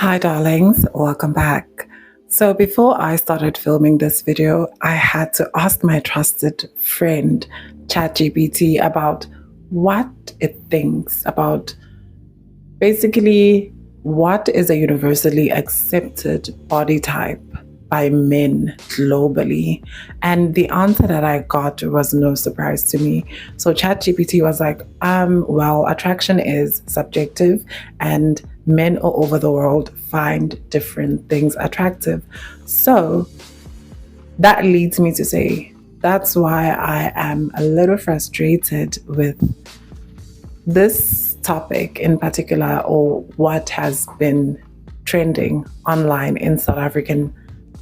Hi, darlings. Welcome back. So, before I started filming this video, I had to ask my trusted friend, ChatGPT, about what it thinks about basically what is a universally accepted body type by men globally. And the answer that I got was no surprise to me. So ChatGPT was like, well, attraction is subjective and men all over the world find different things attractive. So that leads me to say that's why I am a little frustrated with this topic in particular, or what has been trending online in South African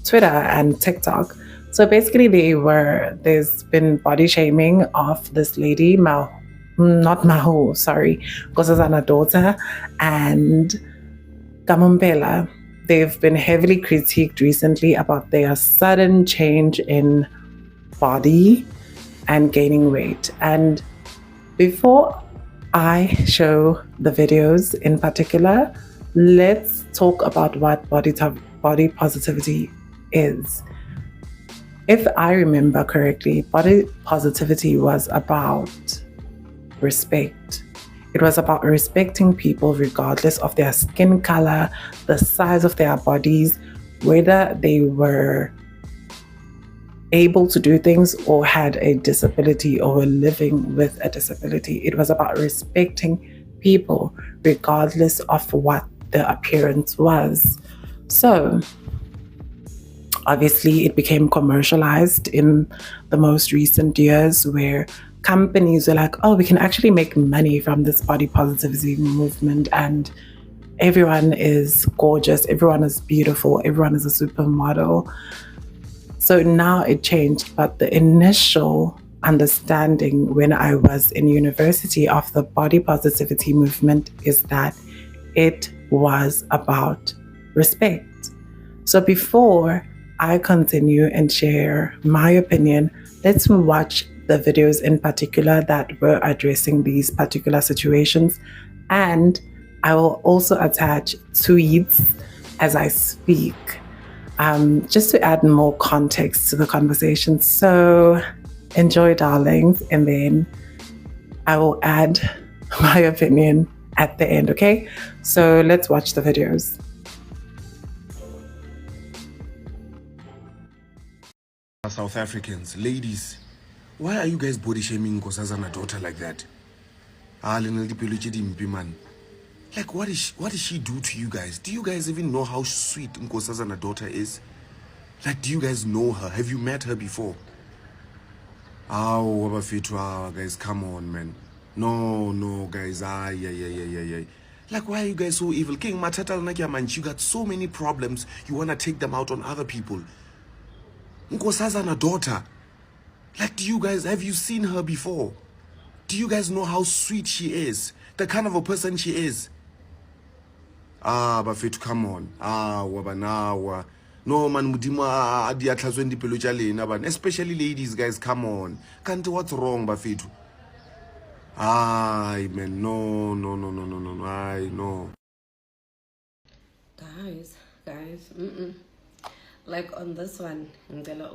Twitter and TikTok. So basically, there's been body shaming of this lady, not Maho, sorry, Nkosazana daughter, and Kamo Mphela. They've been heavily critiqued recently about their sudden change in body and gaining weight. And before I show the videos in particular, let's talk about what body positivity is. If I remember correctly, body positivity was about respect. It was about respecting people regardless of their skin color, the size of their bodies, whether they were able to do things or had a disability or were living with a disability. It was about respecting people regardless of what the appearance was. So obviously it became commercialized in the most recent years, where companies were like, oh, we can actually make money from this body positivity movement, and everyone is gorgeous, everyone is beautiful, everyone is a supermodel. So now it changed, but the initial understanding when I was in university of the body positivity movement is that it was about respect. So before I continue and share my opinion, let's watch the videos in particular that were addressing these particular situations. And I will also attach tweets as I speak, just to add more context to the conversation. So enjoy, darlings, and then I will add my opinion at the end, okay? So let's watch the videos. South Africans, ladies, why are you guys body shaming Nkosazana daughter like that? Like, what does she do to you guys? Do you guys even know how sweet Nkosazana daughter is? Like, do you guys know her? Have you met her before? Guys, come on, man. No, guys. Yeah. Like, why are you guys so evil? King Matata man, you got so many problems. You wanna take them out on other people. Nkosazana daughter. Like, have you seen her before? Do you guys know how sweet she is? The kind of a person she is? Bafethu, come on. Wabanawa. No, man, mudima adi atlazwendi pelo lena, but especially ladies, guys, come on. Can't what's wrong, Bafethu? Man, no. No. Guys, like on this one, ngicela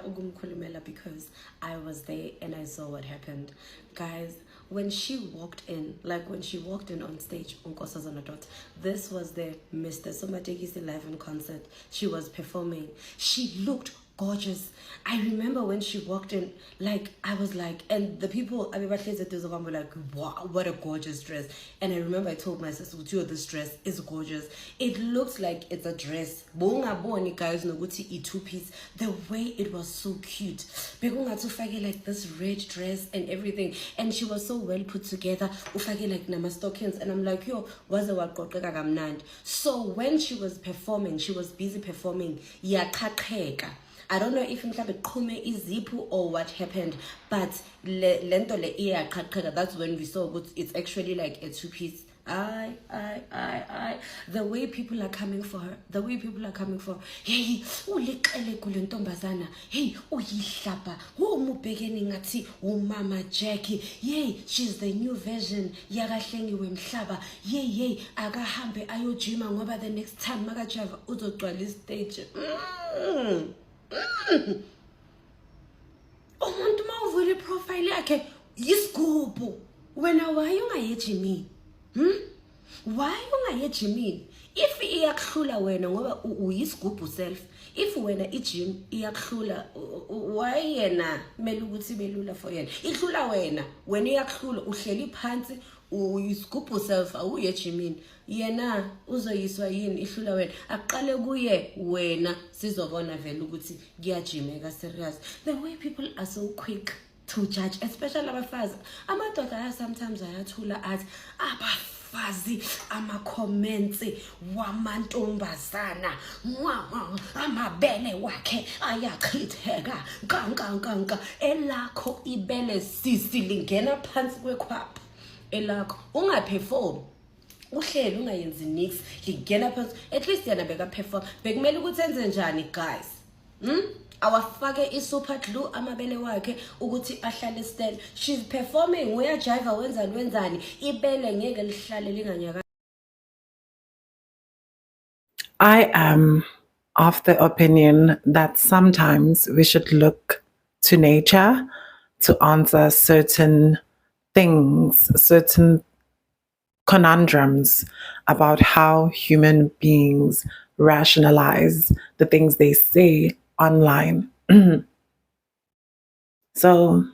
ukumkhulumela because I was there and I saw what happened. Guys, when she walked in on stage, Nkosazana daughter, this was the Mr. Somatekisi live in concert. She was performing. She looked gorgeous. I remember when she walked in, like, I was like, and the people, I mean, were like, wow, what a gorgeous dress. And I remember I told my sister, this dress is gorgeous. It looks like it's a dress. Guys, two-piece. The way it was so cute. Like this red dress and everything. And she was so well put together. Like nama stockings. And I'm like, yo, was a so when she was performing, she was busy performing. I don't know if mhlambe is izipu or what happened, but lento le that's when we saw it's actually like a two-piece. The way people are coming for her, hey, uliqele kule ntombazana, hey, uyihlaba, umubhekeni ngathi umama Jackie, yay, she's the new version yakahlengiwe Mhlaba, yay, akahambe ayojima ngoba the next time makajava uzogcwala istage. Umuntu mawuvula iprofile yakhe yisigubhu. Wena why ungaye ejimini? Why ungaye ejimini? If iyakuhlula wena ngoba uyisigubhu self, if wena ijim iyakuhlula, why yena mele ukuthi belula for yena? Ihlula wena iyakuhlula uhleli phansi uyisigubhu self awuye ejimini. Yena uzoyiswa yini ihlula wena? Aqale kuye wena sizobona vele ukuthi kuyajimeka serious. The way people are so quick to judge, especially abafazi. Amadoda sometimes ayathula athi abafazi ama-comments wamantombazana amabele wakhe ayachitheka nkankankanka. Elakho ibele sisi lingena phansi kwekhwapha. Elakho ungaperform, uhleli ungayenzi nix, lingena phansi. At least yena beka perform. Bekumele ukuthi enze njani guys? Awafake i-super glue amabele wakhe ukuthi ahlale stand. She's performing, uyajiva wenzani ibele ngeke lihlale linganyaka. I am of the opinion that sometimes we should look to nature to answer certain things, certain conundrums about how human beings rationalize the things they say online. So,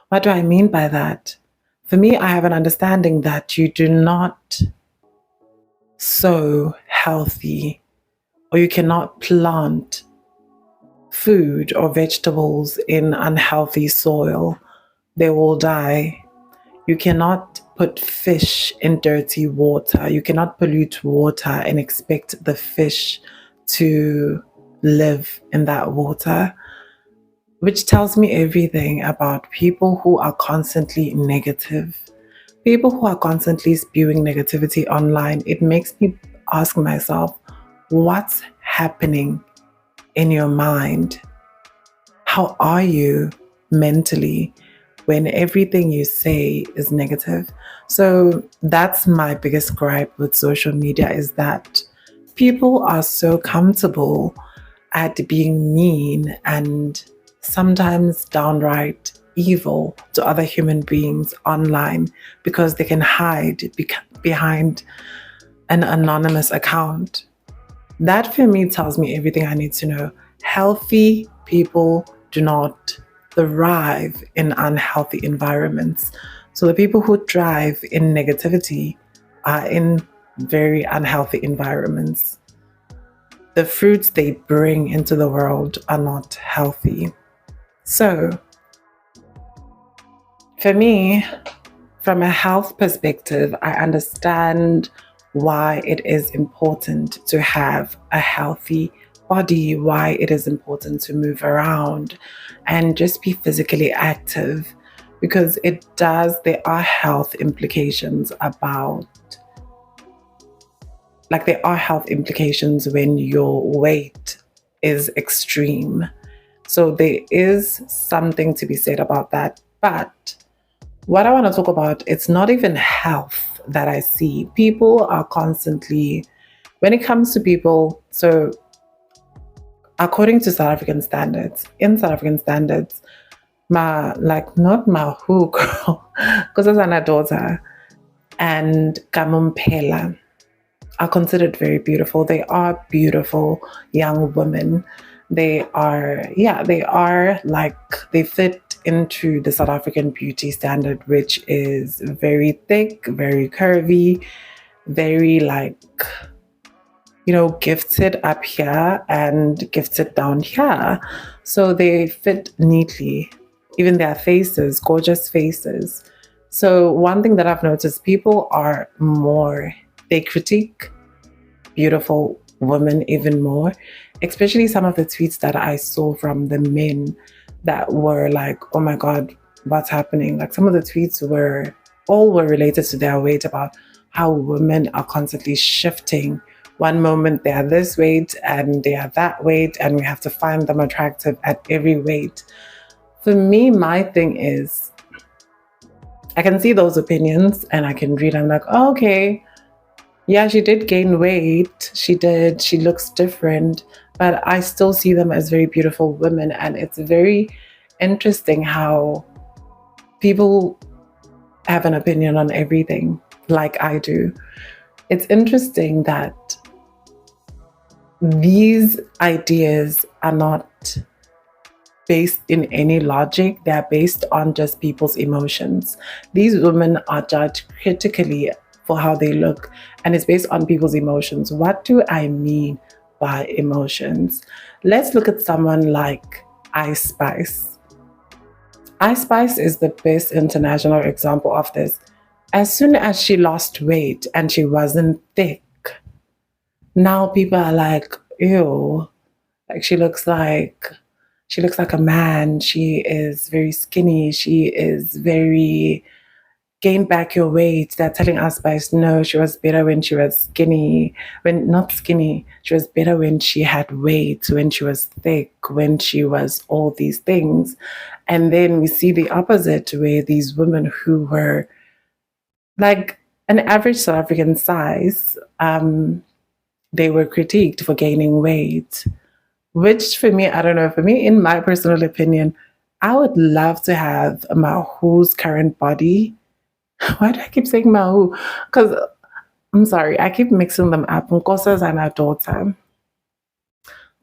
what do I mean by that? For me, I have an understanding that you do not sow healthy, or you cannot plant food or vegetables in unhealthy soil. They will die. You cannot put fish in dirty water. You cannot pollute water and expect the fish to live in that water, which tells me everything about people who are constantly negative, people who are constantly spewing negativity online. It makes me ask myself, what's happening in your mind? How are you mentally when everything you say is negative? So that's my biggest gripe with social media, is that people are so comfortable at being mean and sometimes downright evil to other human beings online because they can hide behind an anonymous account. That for me tells me everything I need to know. Healthy people do not thrive in unhealthy environments. So the people who thrive in negativity are in very unhealthy environments. The fruits they bring into the world are not healthy. So, for me, from a health perspective, I understand why it is important to have a healthy body, why it is important to move around and just be physically active, because there are health implications when your weight is extreme. So there is something to be said about that. But what I want to talk about, it's not even health that I see. People are constantly, when it comes to people, so according to South African standards, not my who girl, Nkosazana daughter and Kamo Mphela are considered very beautiful. They are beautiful young women. They fit into the South African beauty standard, which is very thick, very curvy, very gifted up here and gifted down here. So they fit neatly, even their faces, gorgeous faces. So one thing that I've noticed, people are they critique beautiful women even more, especially some of the tweets that I saw from the men that were like, oh my God, what's happening? Like some of the tweets were related to their weight, about how women are constantly shifting. One moment they are this weight and they are that weight, and we have to find them attractive at every weight. For me, my thing is, I can see those opinions and I can read, I'm like, oh, okay, yeah, she did gain weight. She did. She looks different, but I still see them as very beautiful women. And it's very interesting how people have an opinion on everything, like I do. It's interesting that these ideas are not based in any logic. They're based on just people's emotions. These women are judged critically for how they look, and it's based on people's emotions. What do I mean by emotions? Let's look at someone like Ice Spice. Ice Spice is the best international example of this. As soon as she lost weight and she wasn't thick, now people are like, ew, like she looks like a man. She is very skinny. She is very gain back your weight. They're telling us by no, she was better when she was skinny. When not skinny, she was better when she had weight, when she was thick, when she was all these things. And then we see the opposite, where these women who were like an average South African size, they were critiqued for gaining weight. Which for me, I don't know, for me, in my personal opinion, I would love to have Mahu's current body. Why do I keep saying Mahu? Because I'm sorry, I keep mixing them up. Nkosazana daughter.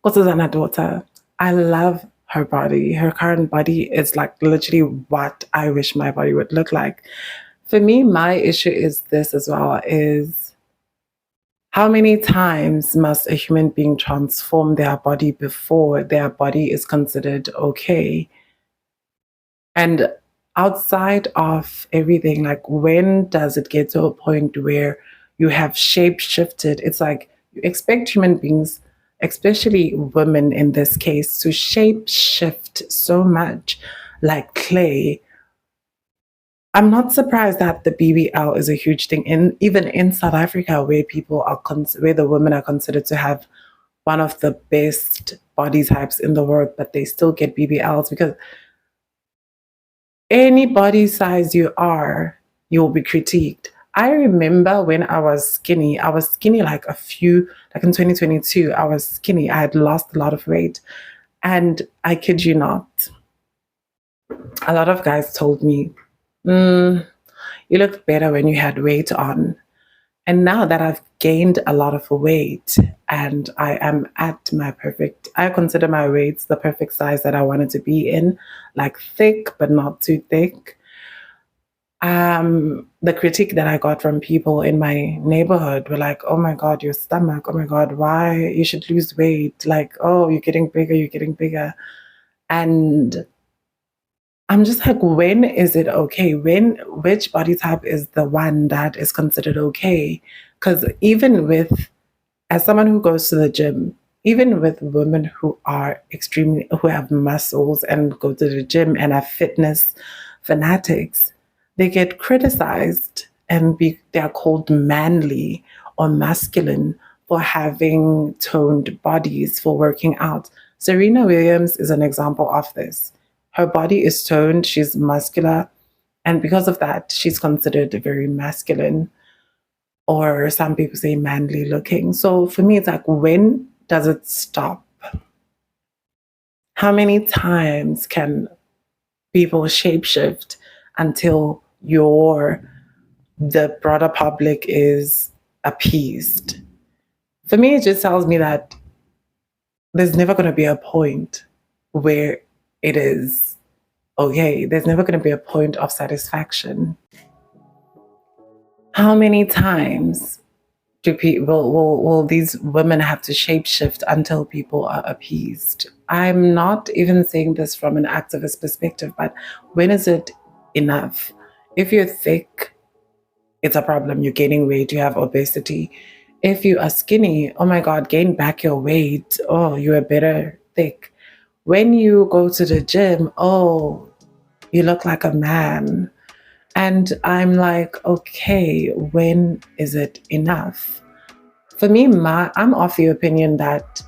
Nkosazana daughter. I love her body. Her current body is like literally what I wish my body would look like. For me, my issue is this as well, is how many times must a human being transform their body before their body is considered okay? And outside of everything, like when does it get to a point where you have shape shifted? It's like you expect human beings, especially women in this case, to shape shift so much like clay. I'm not surprised that the BBL is a huge thing, even in South Africa, where people are where the women are considered to have one of the best body types in the world, but they still get BBLs because any body size you are, you'll be critiqued. I remember when I was skinny like like in 2022, I was skinny. I had lost a lot of weight. And I kid you not, a lot of guys told me, you looked better when you had weight on. And now that I've gained a lot of weight and I am at I consider my weight the perfect size that I wanted to be in, like thick, but not too thick. The critique that I got from people in my neighborhood were like, oh my God, your stomach, oh my God, why you should lose weight? Like, oh, you're getting bigger, you're getting bigger. And I'm just like, when is it okay? Which body type is the one that is considered okay? Because as someone who goes to the gym, even with women who who have muscles and go to the gym and are fitness fanatics, they get criticized and they are called manly or masculine for having toned bodies, for working out. Serena Williams is an example of this. Her body is toned, she's muscular, and because of that, she's considered very masculine, or some people say manly looking. So for me, it's like, when does it stop? How many times can people shapeshift until the broader public is appeased? For me, it just tells me that there's never going to be a point where it is okay. There's never going to be a point of satisfaction. How many times do people will these women have to shapeshift until people are appeased? I'm not even saying this from an activist perspective, but when is it enough? If you're thick, it's a problem. You're gaining weight, you have obesity. If you are skinny, oh my God, gain back your weight. Oh, you are better thick. When you go to the gym, oh, you look like a man. And I'm like, okay, when is it enough? For me, I'm of the opinion that,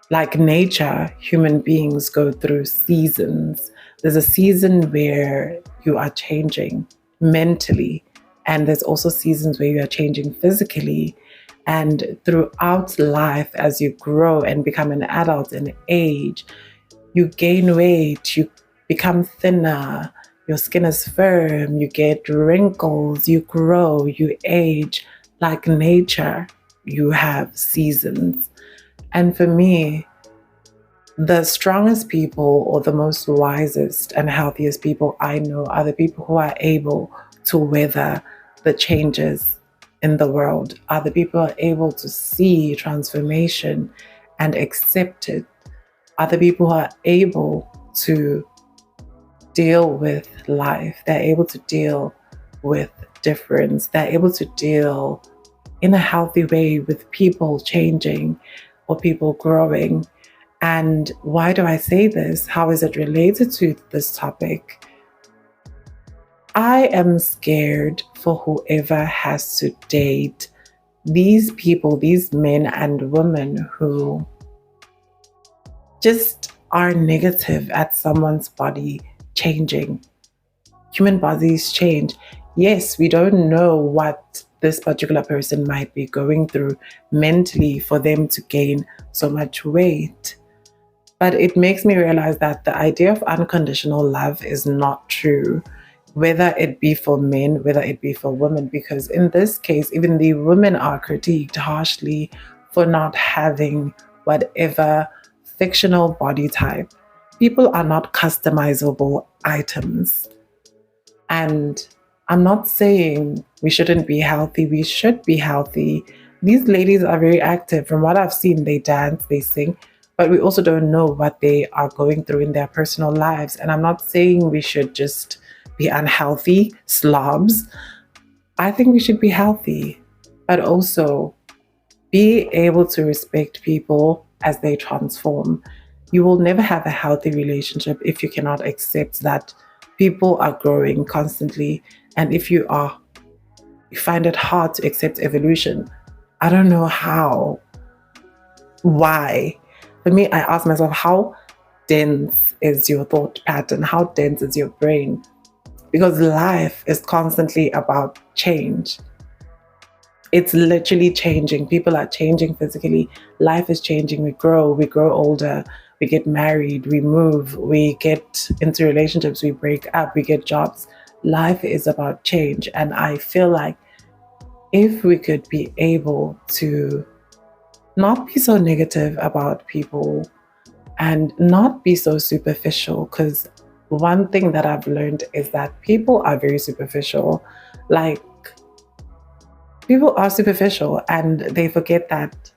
like nature, human beings go through seasons. There's a season where you are changing mentally, and there's also seasons where you are changing physically. And throughout life, as you grow and become an adult and age, you gain weight, you become thinner, your skin is firm, you get wrinkles, you grow, you age. Like nature, you have seasons. And for me, the strongest people or the most wisest and healthiest people I know are the people who are able to weather the changes in the world, are the people who are able to see transformation and accept it, are the people who are able to deal with life, they're able to deal with difference, they're able to deal in a healthy way with people changing or people growing. And why do I say this? How is it related to this topic? I am scared for whoever has to date these people, these men and women who just are negative at someone's body changing. Human bodies change. Yes, we don't know what this particular person might be going through mentally for them to gain so much weight. But it makes me realize that the idea of unconditional love is not true, whether it be for men, whether it be for women, because in this case, even the women are critiqued harshly for not having whatever fictional body type. People are not customizable items. And I'm not saying we shouldn't be healthy, we should be healthy. These ladies are very active. From what I've seen, they dance, they sing, but we also don't know what they are going through in their personal lives. And I'm not saying we should just be unhealthy slobs. I think we should be healthy, but also be able to respect people as they transform. You will never have a healthy relationship if you cannot accept that people are growing constantly. And if you find it hard to accept evolution, I don't know how. Why? For me, I ask myself, how dense is your thought pattern? How dense is your brain? Because life is constantly about change. It's literally changing. People are changing physically. Life is changing. We grow older, we get married, we move, we get into relationships, we break up, we get jobs. Life is about change. And I feel like if we could be able to not be so negative about people and not be so superficial, because one thing that I've learned is that people are very superficial. Like, people are superficial and they forget that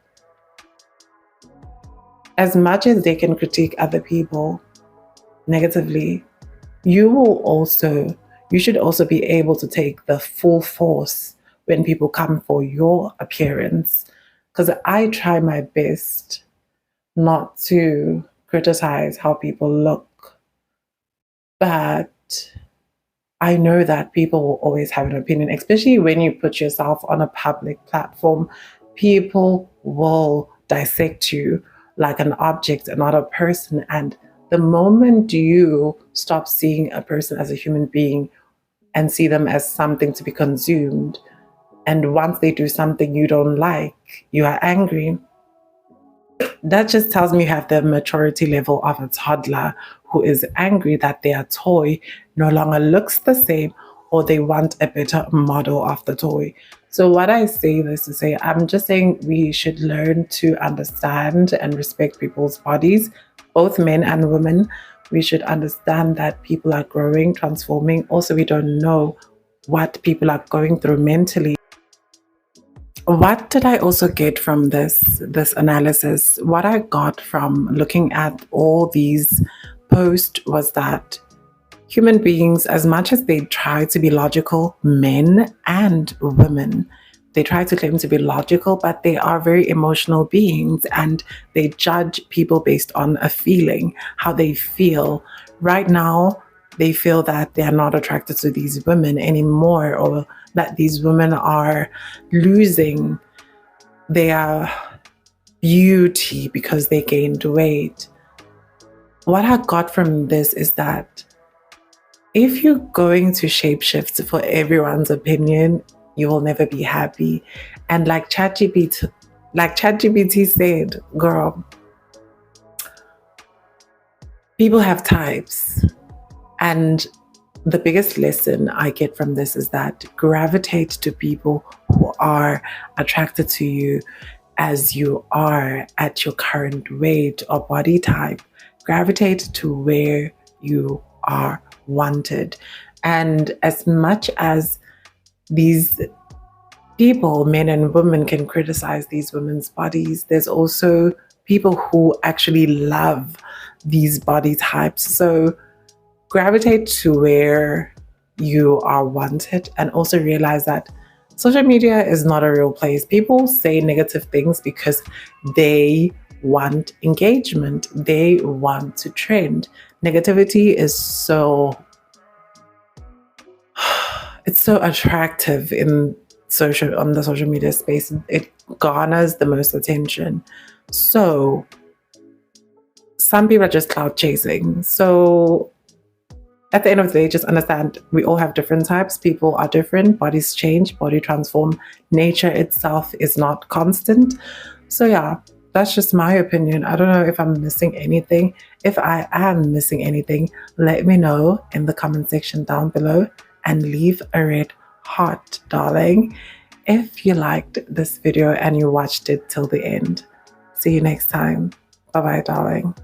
as much as they can critique other people negatively, you should also be able to take the full force when people come for your appearance. Because I try my best not to criticize how people look, but I know that people will always have an opinion, especially when you put yourself on a public platform. People will dissect you like an object and not a person. And the moment you stop seeing a person as a human being and see them as something to be consumed, and once they do something you don't like, you are angry, that just tells me you have the maturity level of a toddler who is angry that their toy no longer looks the same or they want a better model of the toy. So, what I say this to say, I'm just saying we should learn to understand and respect people's bodies, both men and women. We should understand that people are growing, transforming. Also, we don't know what people are going through mentally. What did I also get from this analysis? What I got from looking at all these posts was that human beings, as much as they try to be logical, men and women, they try to claim to be logical, but they are very emotional beings and they judge people based on a feeling, how they feel. Right now, they feel that they are not attracted to these women anymore, or that these women are losing their beauty because they gained weight. What I got from this is that if you're going to shapeshift for everyone's opinion, you will never be happy. And like ChatGPT said, girl, people have types. And the biggest lesson I get from this is that gravitate to people who are attracted to you as you are at your current weight or body type. Gravitate to where you are wanted. And as much as these people, men and women, can criticize these women's bodies, there's also people who actually love these body types. So gravitate to where you are wanted, and also realize that social media is not a real place. People say negative things because they want engagement, they want to trend. Negativity is it's so attractive on the social media space. It garners the most attention. So some people are just cloud chasing. So at the end of the day, just understand we all have different types. People are different. Bodies change, body transform. Nature itself is not constant. So yeah, that's just my opinion. I don't know if I'm missing anything. If I am missing anything, let me know in the comment section down below, and leave a red heart, darling, if you liked this video and you watched it till the end. See you next time. Bye-bye, darling.